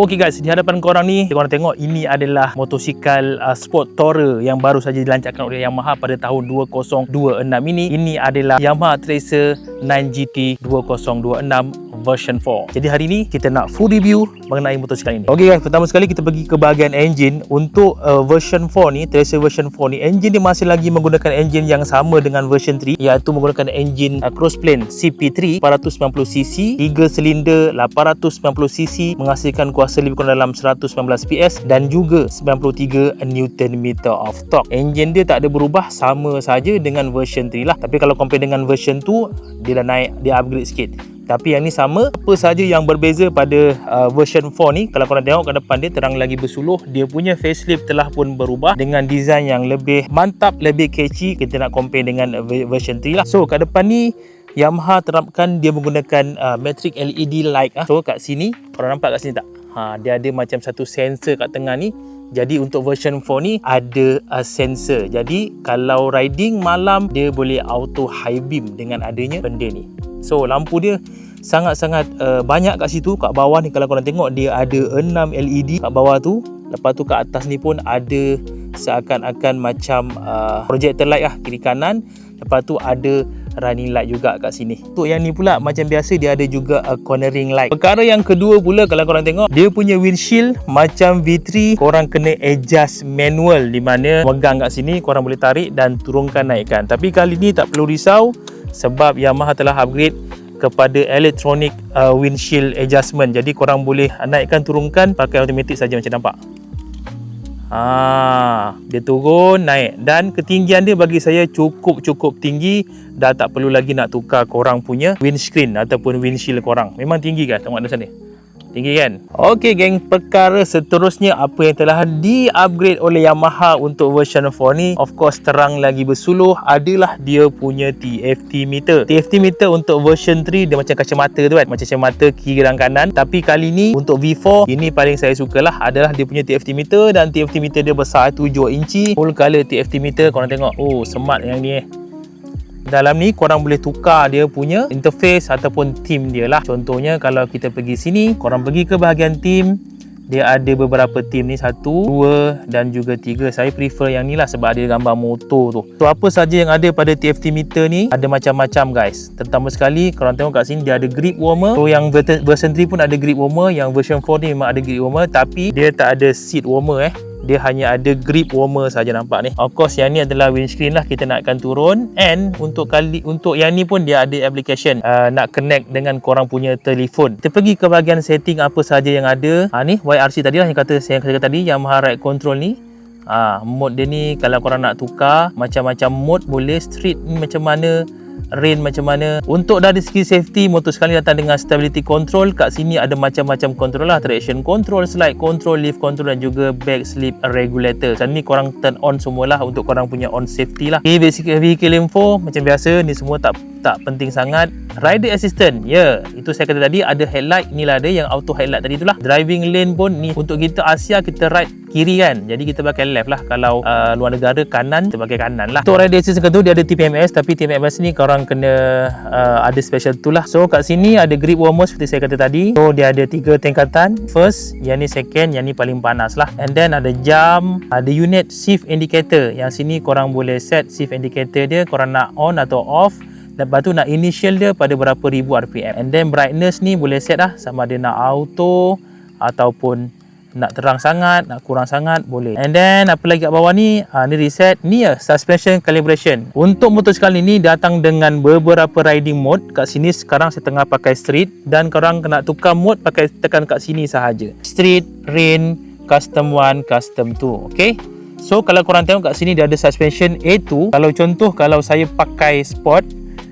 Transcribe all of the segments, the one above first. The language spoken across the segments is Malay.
Okey guys, di hadapan korang ni, korang tengok ini adalah motosikal sport tourer yang baru saja dilancarkan oleh Yamaha pada tahun 2026 ini. Ini adalah Yamaha Tracer 9GT 2026 version 4. Jadi hari ni kita nak full review mengenai motosikal ini. Okey guys, pertama sekali kita pergi ke bahagian engine. Untuk version 4 ni, Tracer version 4 ni, engine dia masih lagi menggunakan engine yang sama dengan version 3, iaitu menggunakan engine Crossplane CP3 490cc, 3 silinder 890cc, menghasilkan kuasa lebih kurang dalam 119 PS dan juga 93 Nm of torque. Engine dia tak ada berubah, sama saja dengan version 3 lah. Tapi kalau compare dengan version 2, dia dah naik, dia upgrade sikit. Tapi yang ni sama. Apa saja yang berbeza pada version 4 ni, kalau korang tengok ke depan dia terang lagi bersuluh. Dia punya facelift telah pun berubah dengan design yang lebih mantap, lebih catchy. Kita nak compare dengan version 3 lah. So kat depan ni Yamaha terapkan dia menggunakan matrix LED light. So kat sini, korang nampak kat sini tak? Dia ada macam satu sensor kat tengah ni. Jadi untuk version 4 ni ada sensor. Jadi kalau riding malam, dia boleh auto high beam dengan adanya benda ni. So lampu dia sangat-sangat banyak kat situ. Kat bawah ni kalau korang tengok, dia ada 6 LED kat bawah tu. Lepas tu kat atas ni pun ada seakan-akan macam projector light lah, kiri kanan. Lepas tu ada running light juga kat sini. Untuk yang ni pula macam biasa, dia ada juga cornering light. Perkara yang kedua pula, kalau korang tengok, dia punya windshield macam V3, korang kena adjust manual, di mana pegang kat sini korang boleh tarik dan turunkan naikkan. Tapi kali ni tak perlu risau sebab Yamaha telah upgrade kepada electronic windshield adjustment. Jadi korang boleh naikkan turunkan pakai automatic saja, macam nampak. Dia turun, naik, dan ketinggian dia bagi saya cukup tinggi. Dah tak perlu lagi nak tukar korang punya windscreen ataupun windshield korang. Memang tinggi kan, tengok ada sana, tinggi kan. Okey geng, perkara seterusnya apa yang telah di-upgrade oleh Yamaha untuk version 4 ni, of course terang lagi bersuluh, adalah dia punya TFT meter. TFT meter untuk version 3 dia macam kacamata tu kan, macam kacamata kiri dan kanan. Tapi kali ni untuk V4, ini paling saya sukalah, adalah dia punya TFT meter. Dan TFT meter dia besar 7 inci, full color TFT meter. Korang tengok, oh smart yang ni Dalam ni korang boleh tukar dia punya interface ataupun theme dia lah. Contohnya kalau kita pergi sini, korang pergi ke bahagian theme, dia ada beberapa theme ni, 1, 2 dan juga 3. Saya prefer yang ni lah sebab ada gambar motor tu. So apa saja yang ada pada TFT meter ni, ada macam-macam guys. Terutama sekali korang tengok kat sini, dia ada grip warmer. So yang version 3 pun ada grip warmer. Yang version 4 ni memang ada grip warmer, tapi dia tak ada seat warmer dia hanya ada grip warmer saja, nampak ni. Of course yang ni adalah windscreen lah, kita naikkan turun. And untuk yang ni pun dia ada application nak connect dengan korang punya telefon. Kita pergi ke bahagian setting apa saja yang ada. Ni YRC tadi lah yang saya kata tadi, Yamaha Ride Control ni. Mode dia ni kalau korang nak tukar macam-macam mode boleh. Street ni macam mana, rain macam mana. Untuk dari segi safety, motor sekali datang dengan stability control. Kat sini ada macam-macam control lah, traction control, slide control, lift control dan juga back slip regulator. Macam ni korang turn on semualah untuk korang punya on safety lah. Basic vehicle info macam biasa, ni semua tak penting sangat. Rider assistant, itu saya kata tadi, ada headlight. Inilah ada yang auto headlight tadi itulah. Driving lane pun ni untuk kita Asia, kita ride kiri kan, jadi kita pakai left lah. Kalau luar negara kanan, kita pakai kanan lah. Untuk rider assistant tu dia ada TPMS, tapi TPMS ni korang kena ada special tool lah. So kat sini ada grip warmer seperti saya kata tadi. So dia ada 3 tingkatan, first, yang ni second, yang ni paling panas lah. And then ada jam, ada unit shift indicator. Yang sini korang boleh set shift indicator dia, korang nak on atau off. Lepas tu nak initial dia pada berapa ribu RPM. And then brightness ni boleh set lah, sama ada nak auto ataupun nak terang sangat, nak kurang sangat, boleh. And then apa lagi kat bawah ni, ni reset. Ni suspension calibration. Untuk motosikal ini datang dengan beberapa riding mode. Kat sini sekarang saya tengah pakai street, dan korang kena tukar mode pakai tekan kat sini sahaja. Street, rain, custom 1, custom 2. Okay, so kalau korang tengok kat sini dia ada suspension A2. Kalau saya pakai sport,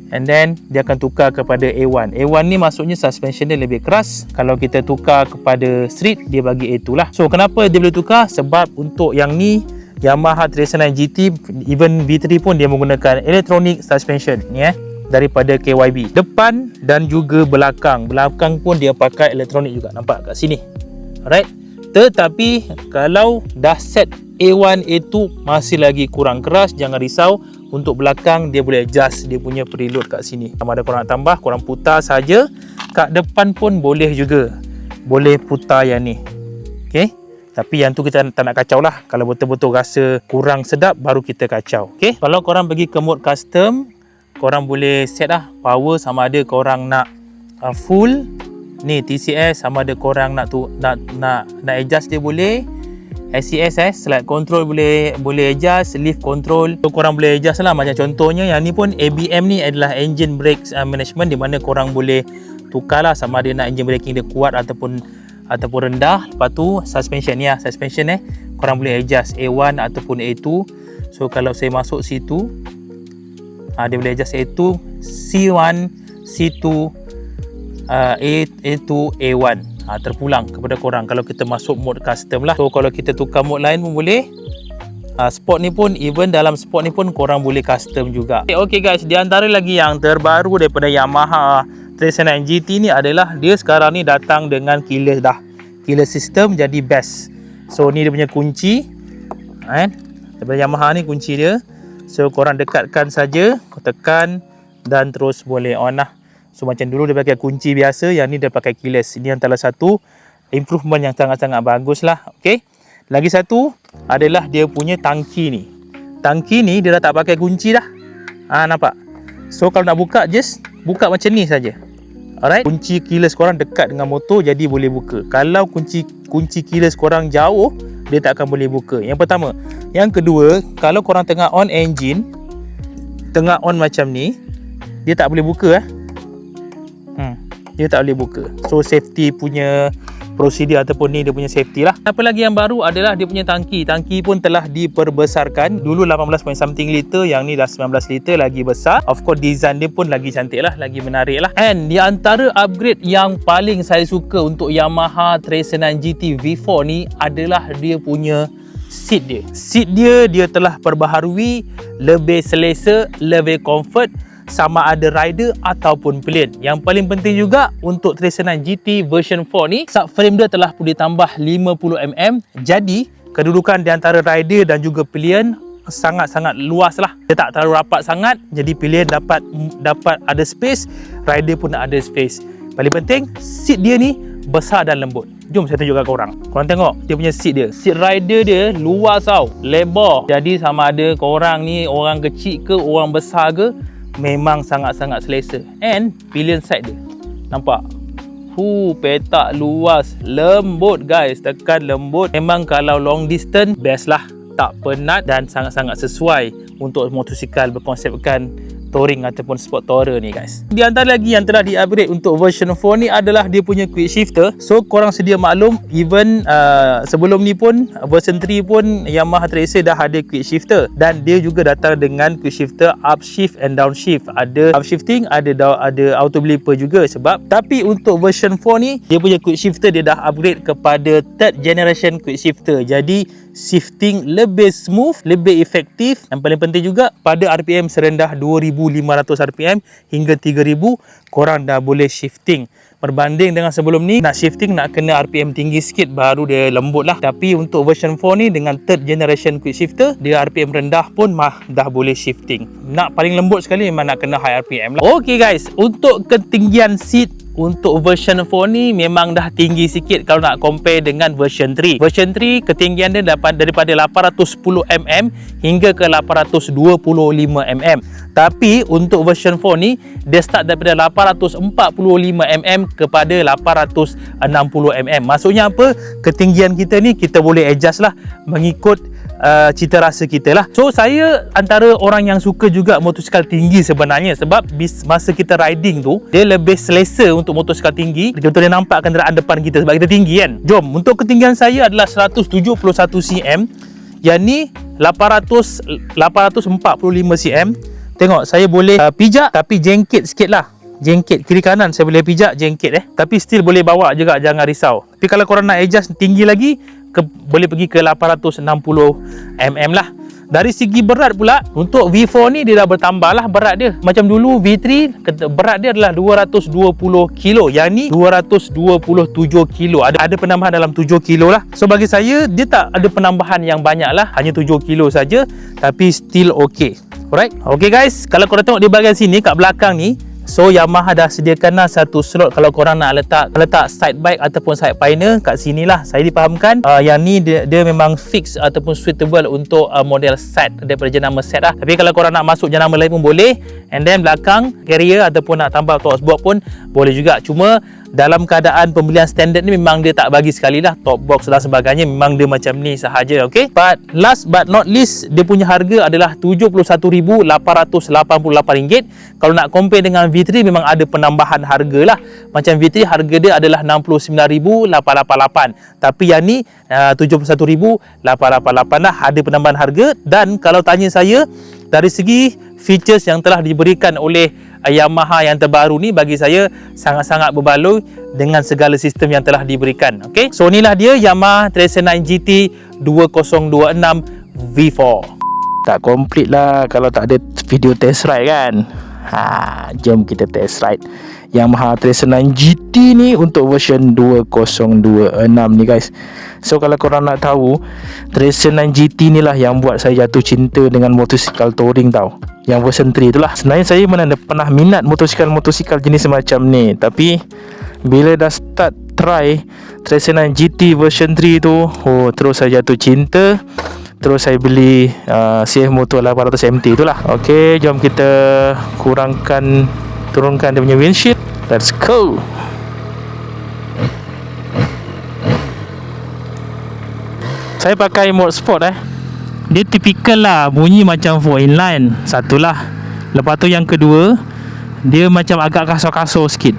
and then dia akan tukar kepada A1. A1 ni maksudnya suspension dia lebih keras. Kalau kita tukar kepada street, dia bagi A2 lah. So kenapa dia boleh tukar? Sebab untuk yang ni, Yamaha Tracer 9GT, even V3 pun dia menggunakan electronic suspension ni daripada KYB. Depan dan juga belakang pun dia pakai elektronik juga, nampak kat sini. Alright. Tetapi kalau dah set A1, A2 masih lagi kurang keras, jangan risau. Untuk belakang dia boleh adjust dia punya preload kat sini. Sama ada korang nak tambah, korang putar saja. Kat depan pun boleh juga, boleh putar yang ni. Okay. Tapi yang tu kita tak nak kacau lah. Kalau betul-betul rasa kurang sedap, baru kita kacau. Okay. Kalau korang pergi ke mode custom, korang boleh set lah power sama ada korang nak full ni TCS, sama ada korang nak adjust dia boleh. SCS slide control boleh adjust, lift control. So korang boleh adjust lah. Macam contohnya yang ni pun ABM ni adalah engine brake management, di mana korang boleh tukar lah sama ada nak engine braking dia kuat ataupun rendah. Lepas tu suspension ni lah, suspension korang boleh adjust A1 ataupun A2. So kalau saya masuk situ, dia boleh adjust A2, C1, C2, A2, A1. Terpulang kepada korang kalau kita masuk mode custom lah. So kalau kita tukar mode lain pun boleh. Sport ni pun, even dalam sport ni pun korang boleh custom juga. Okay guys, di antara lagi yang terbaru daripada Yamaha Tracer 9 GT ni adalah dia sekarang ni datang dengan keyless dah. Keyless system jadi best. So ni dia punya kunci. Daripada Yamaha ni kunci dia. So korang dekatkan saja, tekan dan terus boleh on lah. So macam dulu dia pakai kunci biasa, yang ni dia pakai keyless. Ini antara satu improvement yang sangat-sangat bagus lah. Okay. Lagi satu adalah dia punya tangki ni. Tangki ni dia dah tak pakai kunci dah. Nampak? So kalau nak buka, just buka macam ni saja. Alright. Kunci keyless korang dekat dengan motor, jadi boleh buka. Kalau kunci keyless korang jauh, dia tak akan boleh buka. Yang pertama. Yang kedua, kalau korang tengah on engine, tengah on macam ni, dia tak boleh buka dia tak boleh buka. So safety punya prosedur ataupun ni dia punya safety lah. Apa lagi yang baru adalah dia punya tangki. Tangki pun telah diperbesarkan. Dulu 18 point something liter, yang ni dah 19 liter, lagi besar. Of course design dia pun lagi cantik lah, lagi menarik lah. And di antara upgrade yang paling saya suka untuk Yamaha Tracer 9 GT V4 ni adalah dia punya seat dia. Seat dia telah perbaharui, lebih selesa, lebih comfort, sama ada rider ataupun pilihan. Yang paling penting juga untuk Tracer 9 GT version 4 ni, subframe dia telah pun ditambah 50mm. Jadi kedudukan di antara rider dan juga pilihan sangat-sangat luas lah. Dia tak terlalu rapat sangat, jadi pilihan dapat ada space, rider pun ada space. Paling penting seat dia ni besar dan lembut. Jom saya tunjukkan korang. Korang tengok dia punya seat dia. Seat rider dia luas tau, lebar. Jadi sama ada korang ni orang kecil ke orang besar ke, memang sangat-sangat selesa. And pillion side dia, nampak? Petak luas, lembut guys, tekan lembut. Memang kalau long distance best lah, tak penat dan sangat-sangat sesuai untuk motosikal berkonsepkan touring ataupun sport tourer ni guys. Di antara lagi yang telah di-upgrade untuk version 4 ni adalah dia punya quick shifter. So korang sedia maklum, even sebelum ni pun version 3 pun Yamaha Tracer dah ada quick shifter, dan dia juga datang dengan quick shifter upshift and downshift. Ada upshifting, ada auto blipper juga sebab. Tapi untuk version 4 ni, dia punya quick shifter dia dah upgrade kepada third generation quick shifter. Jadi shifting lebih smooth, lebih efektif, dan paling penting juga pada RPM serendah 2500 RPM hingga 3000 korang dah boleh shifting. Berbanding dengan sebelum ni, nak shifting nak kena RPM tinggi sikit baru dia lembut lah. Tapi untuk version 4 ni dengan third generation quick shifter, dia RPM rendah pun dah boleh shifting. Nak paling lembut sekali memang nak kena high RPM lah. Okay guys, untuk ketinggian seat untuk version 4 ni memang dah tinggi sikit kalau nak compare dengan version 3. Version 3 ketinggian dia daripada 810mm hingga ke 825mm. Tapi untuk version 4 ni dia start daripada 845mm kepada 860mm. Maksudnya apa? Ketinggian kita ni kita boleh adjust lah mengikut cita rasa kita lah. So saya antara orang yang suka juga motosikal tinggi sebenarnya, sebab masa kita riding tu dia lebih selesa untuk motosikal tinggi. Kita boleh nampak kenderaan depan kita sebab kita tinggi kan. Jom, untuk ketinggian saya adalah 171 cm, yang ni 845 cm. Tengok, saya boleh pijak tapi jengkit sikit lah. Jengkit kiri kanan saya boleh pijak jengkit tapi still boleh bawa juga, jangan risau. Tapi kalau korang nak adjust tinggi lagi, boleh pergi ke 860mm lah. Dari segi berat pula, untuk V4 ni dia dah bertambah lah berat dia. Macam dulu V3 berat dia adalah 220 kilo, yang ni 227 kilo. Ada penambahan dalam 7 kilo lah. So bagi saya dia tak ada penambahan yang banyak lah, hanya 7 kilo saja, tapi still okay. Alright. Okay guys, kalau korang tengok di bahagian sini kat belakang ni, So Yamaha dah sediakan lah satu slot kalau korang nak letak side bike ataupun side pioneer kat sini lah. Saya dipahamkan yang ni dia memang fix ataupun suitable untuk model set daripada jenama set lah. Tapi kalau korang nak masuk jenama lain pun boleh. And then belakang carrier ataupun nak tambah top box pun boleh juga. Cuma dalam keadaan pembelian standard ni memang dia tak bagi sekali lah top box dan sebagainya, memang dia macam ni sahaja. Okay, but last but not least, dia punya harga adalah RM71,888. Kalau nak compare dengan V3 memang ada penambahan harga lah. Macam V3 harga dia adalah RM69,888, tapi yang ni RM71,888 lah, ada penambahan harga. Dan kalau tanya saya, dari segi features yang telah diberikan oleh Yamaha yang terbaru ni, bagi saya sangat-sangat berbaloi dengan segala sistem yang telah diberikan. Okay, so inilah dia Yamaha Tracer 9 GT 2026 V4. Tak komplit lah kalau tak ada video test ride kan. Jom kita test ride Yamaha Tracer 9 GT ni untuk version 2026 ni guys. So kalau korang nak tahu, Tracer 9 GT ni lah yang buat saya jatuh cinta dengan motosikal touring tau, yang version 3 tu lah. Sebenarnya saya mana pernah minat motosikal jenis semacam ni, tapi bila dah start try Tracer 9 GT version 3 tu, terus saya jatuh cinta. Terus saya beli CF Moto 800 MT tu lah. Okay, jom kita turunkan dia punya windshield. Let's go. Saya pakai mode sport Dia typical lah, bunyi macam 4 inline. Satulah. Lepas tu yang kedua, dia macam agak kasar-kasar sikit.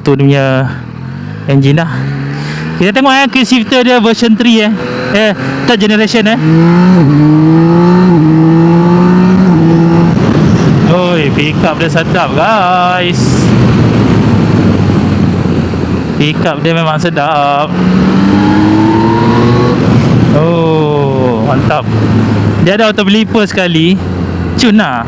Tu dia punya engine lah. Kita tengok quick shifter dia version 3 third generation Oi, pick up dia sedap guys. Pick up dia memang sedap. Oh, mantap. Dia ada auto blipper sekali. Cun lah.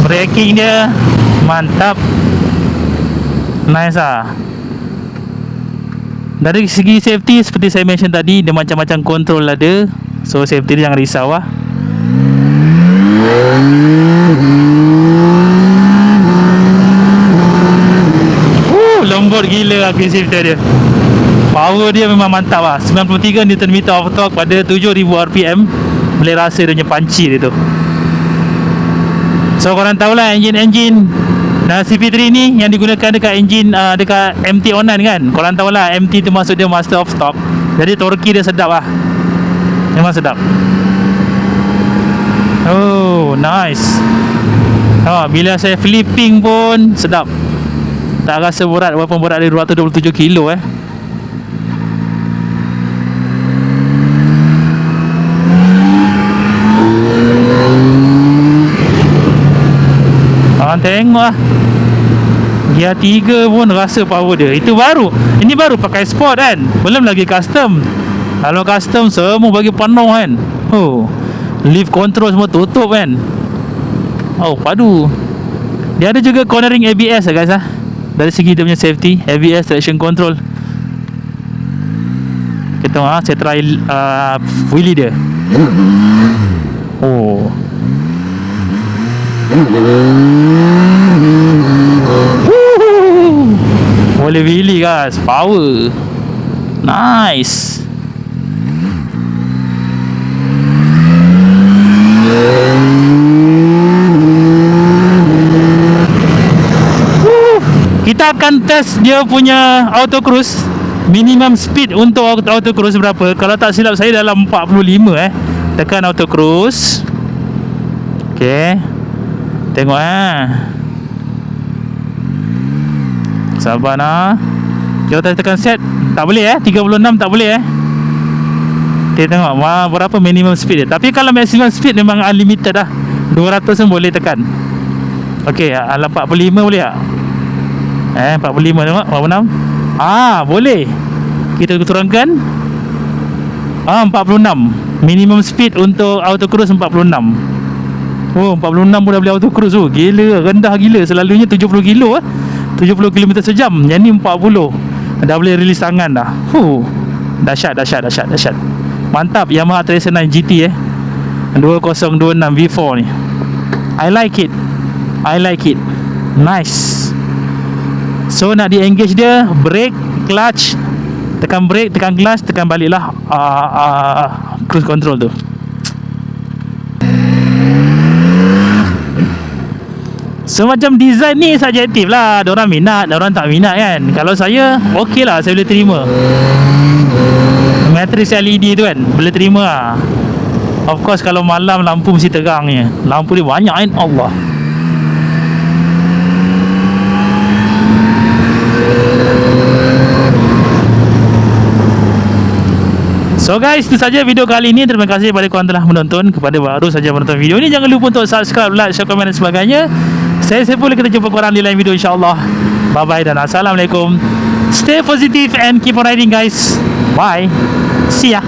Braking dia mantap. Nice lah. Dari segi safety, seperti saya mention tadi, dia macam-macam control ada. So safety dia jangan risau lah. Lembut gila lah shifter dia. Power dia memang mantap lah. 93 Nm of torque pada 7000 RPM. Boleh rasa dia punya punchy dia tu. So korang tahulah engine CP3 ni yang digunakan dekat engine dekat MT-09 kan. Korang tahulah MT tu maksud dia master of stock. Jadi torque dia sedap lah. Memang sedap. Oh, nice. Bila saya flipping pun sedap. Tak rasa berat, walaupun berat dia 227 kilo Tengok lah, Gear 3 pun rasa power dia. Itu baru. Ini baru pakai sport kan, belum lagi custom. Kalau custom semua bagi penuh kan. Lift control semua tutup kan. Padu. Dia ada juga cornering ABS guys Dari segi dia punya safety, ABS traction control. Kita tengok saya try wheelie dia. Boleh wheelie guys, power. Nice. Kita akan test dia punya auto cruise. Minimum speed untuk auto cruise berapa? Kalau tak silap saya dalam 45 Tekan auto cruise. Okay, tengok sabar lah. Kita tekan set, tak boleh 36 tak boleh Kita tengok berapa minimum speed dia. Tapi kalau maximum speed memang unlimited dah. 200 pun boleh tekan. Okay, 45 boleh tak? 45 tengok, 46. Boleh. Kita turunkan 46. Minimum speed untuk auto cruise 46. 46 pun dah boleh auto cruise tu. Gila, rendah gila. Selalunya 70 kilo 70 km sejam. Yang ni 40. Dah boleh release tangan dah. Dahsyat. Mantap Yamaha Tracer 9 GT 2026 V4 ni. I like it. Nice. So nak di-engage dia, brake, clutch, tekan brake, tekan clutch, tekan baliklah cruise control tu. So macam design ni subjektif lah. Diorang minat, diorang tak minat kan. Kalau saya, okey lah, saya boleh terima. Matrix LED tu kan, boleh terima lah. Of course kalau malam lampu mesti terang ni. Lampu dia banyak kan, Allah. So guys, itu saja video kali ini. Terima kasih kepada korang telah menonton. Kepada baru saja menonton video ini, jangan lupa untuk subscribe, like, share, komen dan sebagainya. Saya boleh kita jumpa korang di lain video insyaAllah. Bye bye dan Assalamualaikum. Stay positive and keep on riding guys. Bye. See ya.